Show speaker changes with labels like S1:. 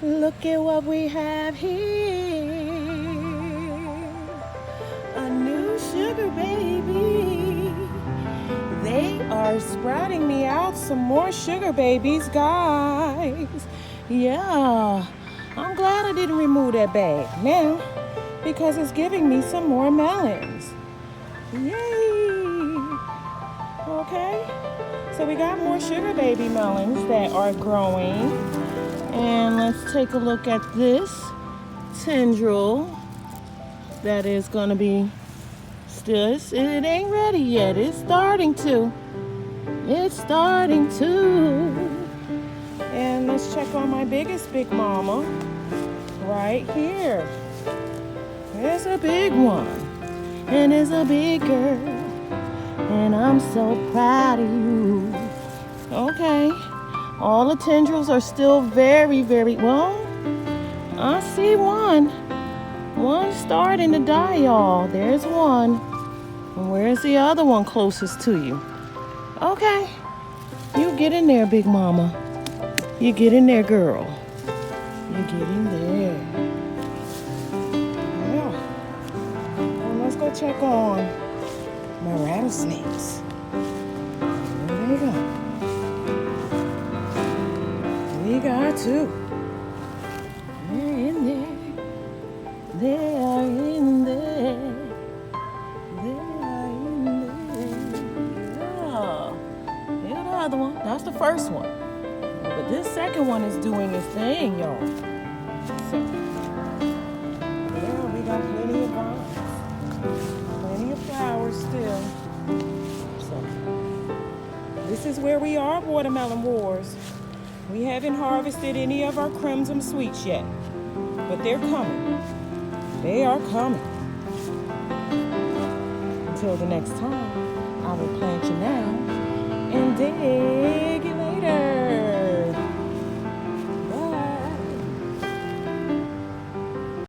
S1: Look at what we have here. A new sugar baby. They are sprouting me out some more sugar babies, guys. Yeah, I'm glad I didn't remove that bag now because it's giving me some more melons. Yay! Okay, so we got more sugar baby melons that are growing. And let's take a look at this tendril that is going to be still, it ain't ready yet. It's starting to. It's starting to. And let's check on my biggest big mama right here. There's a big one. And it's a big girl. And I'm so proud of you. Okay. All the tendrils are still very, very, well, I see one. One starting to die, y'all. There's one. And where's the other one closest to you? Okay. You get in there, big mama. You get in there, girl. You get in there. Yeah. Well, let's go check on my rattlesnakes. There they go. We got two. They're in there. They are in there. They are in there. Yeah. Here's the other one. That's the first one. But this second one is doing its thing, y'all. So, yeah, we got plenty of vines. Plenty of flowers still. So, this is where we are, Watermelon Wars. We haven't harvested any of our crimson sweets yet, but they're coming. They are coming. Until the next time, I will plant you now and dig you later.